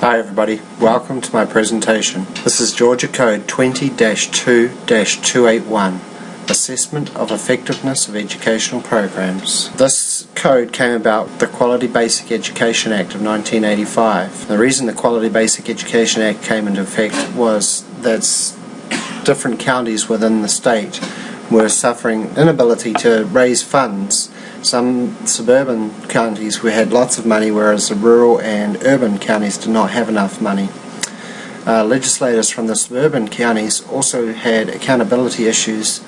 Hi everybody, welcome to my presentation. This is Georgia Code 20-2-281, Assessment of Effectiveness of Educational Programs. This code came about the Quality Basic Education Act of 1985. The reason the Quality Basic Education Act came into effect was that different counties within the state were suffering inability to raise funds. Some suburban counties had lots of money, whereas the rural and urban counties did not have enough money. Legislators from the suburban counties also had accountability issues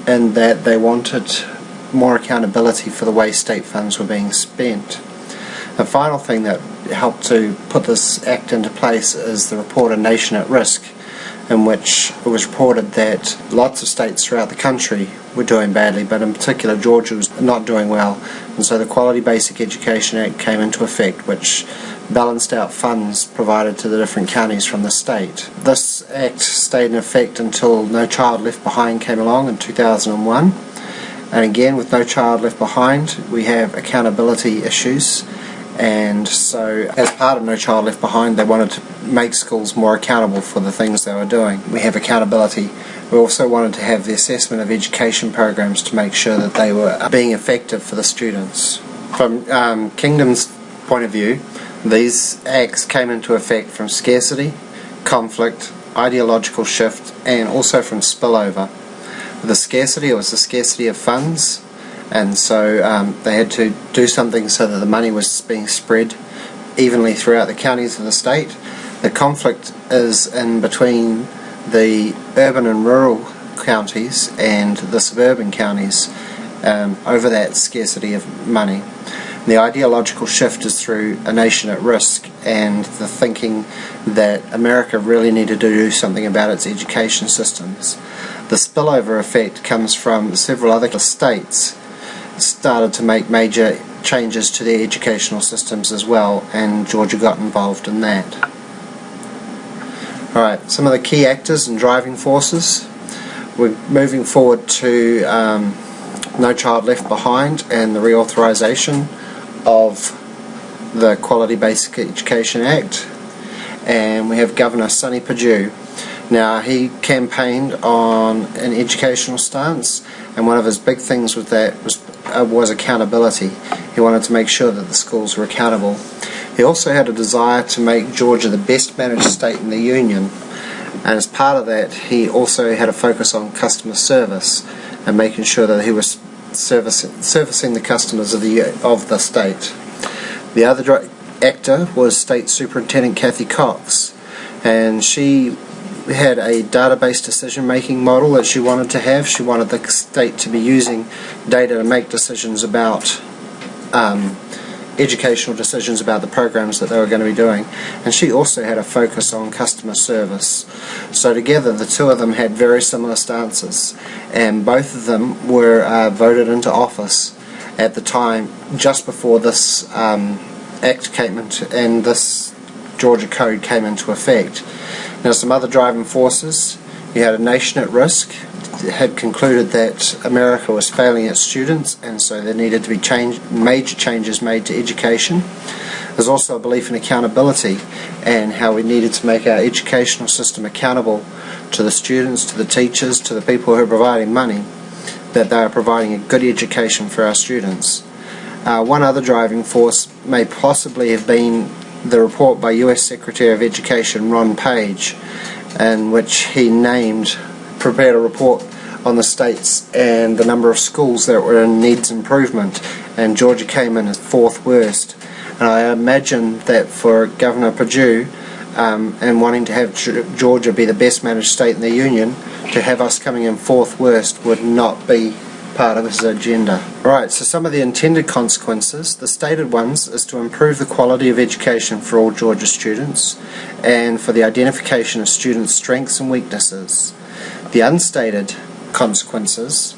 in that they wanted more accountability for the way state funds were being spent. The final thing that helped to put this act into place is the report A Nation at Risk, in which it was reported that lots of states throughout the country were doing badly, but in particular Georgia was not doing well, and so the Quality Basic Education Act came into effect, which balanced out funds provided to the different counties from the state. This act stayed in effect until No Child Left Behind came along in 2001, and again with No Child Left Behind we have accountability issues. And so as part of No Child Left Behind, they wanted to make schools more accountable for the things they were doing. We have accountability. We also wanted to have the assessment of education programs to make sure that they were being effective for the students. From Kingdom's point of view, these acts came into effect from scarcity, conflict, ideological shift, and also from spillover. With the scarcity, it was the scarcity of funds, and so they had to do something so that the money was being spread evenly throughout the counties of the state. The conflict is in between the urban and rural counties and the suburban counties over that scarcity of money. The ideological shift is through A Nation at Risk and the thinking that America really needed to do something about its education systems. The spillover effect comes from several other states started to make major changes to their educational systems as well, and Georgia got involved in that. Alright, some of the key actors and driving forces. We're moving forward to No Child Left Behind and the reauthorization of the Quality Basic Education Act, and we have Governor Sonny Perdue. Now, he campaigned on an educational stance, and one of his big things with that was accountability. He wanted to make sure that the schools were accountable. He also had a desire to make Georgia the best managed state in the Union, and as part of that he also had a focus on customer service and making sure that he was servicing the customers of the state. The other actor was State Superintendent Kathy Cox, and she had a database decision-making model that she wanted to have. She wanted the state to be using data to make decisions about educational decisions about the programs that they were going to be doing, and she also had a focus on customer service. So together the two of them had very similar stances, and both of them were voted into office at the time just before this act came into, and this Georgia Code came into effect. Now, some other driving forces. You had A Nation at Risk. It had concluded that America was failing its students, and so there needed to be major changes made to education. There's also a belief in accountability and how we needed to make our educational system accountable to the students, to the teachers, to the people who are providing money, that they are providing a good education for our students. One other driving force may possibly have been the report by US Secretary of Education Ron Page, in which he prepared a report on the states and the number of schools that were in needs improvement, and Georgia came in as fourth worst. And I imagine that for Governor Perdue and wanting to have Georgia be the best managed state in the Union, to have us coming in fourth worst would not be part of his agenda. Right, so some of the intended consequences. The stated ones is to improve the quality of education for all Georgia students and for the identification of students' strengths and weaknesses. The unstated consequences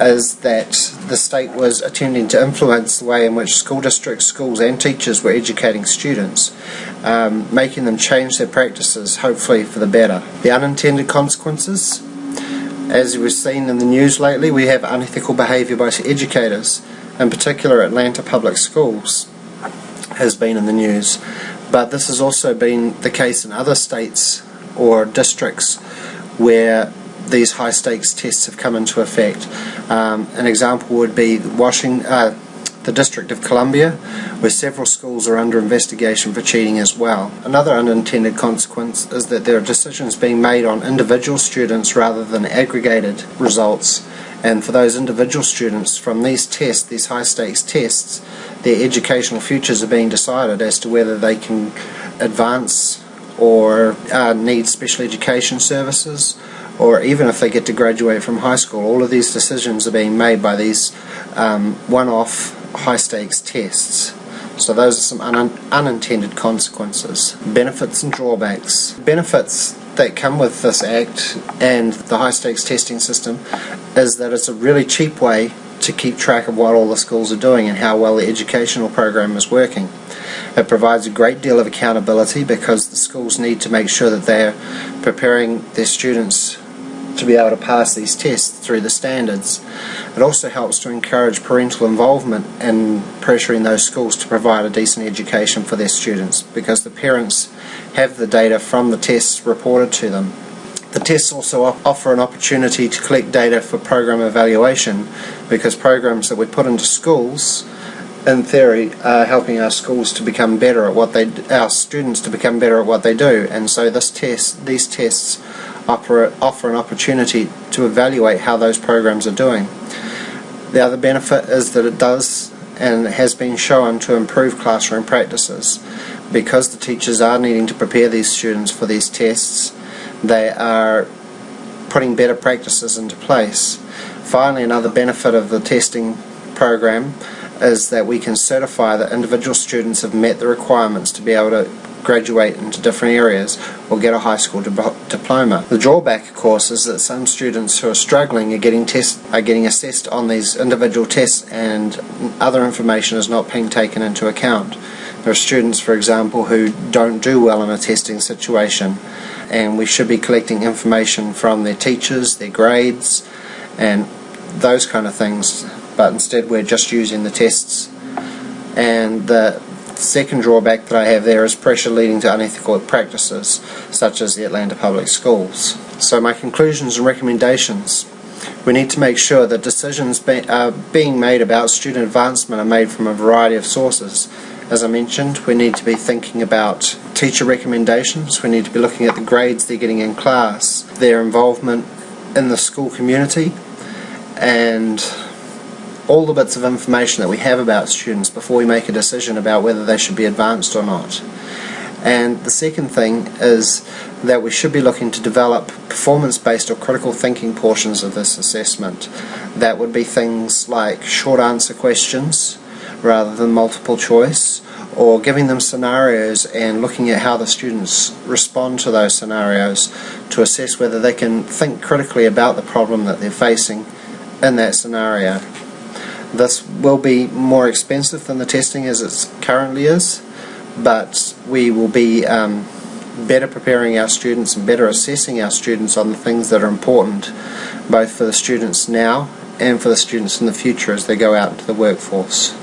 is that the state was attempting to influence the way in which school districts, schools and teachers were educating students, making them change their practices, hopefully for the better. The unintended consequences. As we've seen in the news lately, we have unethical behaviour by educators. In particular, Atlanta Public Schools has been in the news. But this has also been the case in other states or districts where these high stakes tests have come into effect. An example would be the District of Columbia, where several schools are under investigation for cheating as well. Another unintended consequence is that there are decisions being made on individual students rather than aggregated results, and for those individual students from these tests, these high stakes tests, their educational futures are being decided as to whether they can advance or need special education services, or even if they get to graduate from high school. All of these decisions are being made by these one-off high stakes tests. So those are some unintended consequences. Benefits and drawbacks. Benefits that come with this Act and the high stakes testing system is that it's a really cheap way to keep track of what all the schools are doing and how well the educational program is working. It provides a great deal of accountability because the schools need to make sure that they're preparing their students to be able to pass these tests through the standards. It also helps to encourage parental involvement in pressuring those schools to provide a decent education for their students, because the parents have the data from the tests reported to them. The tests also offer an opportunity to collect data for program evaluation, because programs that we put into schools, in theory, are helping our schools to become better at what our students to become better at what they do, and so these tests offer an opportunity to evaluate how those programs are doing. The other benefit is that it does and has been shown to improve classroom practices. Because the teachers are needing to prepare these students for these tests, they are putting better practices into place. Finally, another benefit of the testing program is that we can certify that individual students have met the requirements to be able to graduate into different areas or get a high school diploma. The drawback, of course, is that some students who are struggling are getting assessed on these individual tests, and other information is not being taken into account. There are students, for example, who don't do well in a testing situation, and we should be collecting information from their teachers, their grades, and those kind of things, but instead we're just using the tests. And the second drawback that I have there is pressure leading to unethical practices, such as the Atlanta Public Schools. So my conclusions and recommendations: we need to make sure that decisions being made about student advancement are made from a variety of sources. As I mentioned, we need to be thinking about teacher recommendations, we need to be looking at the grades they're getting in class, their involvement in the school community, and all the bits of information that we have about students before we make a decision about whether they should be advanced or not. And the second thing is that we should be looking to develop performance-based or critical thinking portions of this assessment. That would be things like short answer questions rather than multiple choice, or giving them scenarios and looking at how the students respond to those scenarios to assess whether they can think critically about the problem that they're facing in that scenario. This will be more expensive than the testing as it currently is, but we will be better preparing our students and better assessing our students on the things that are important, both for the students now and for the students in the future as they go out into the workforce.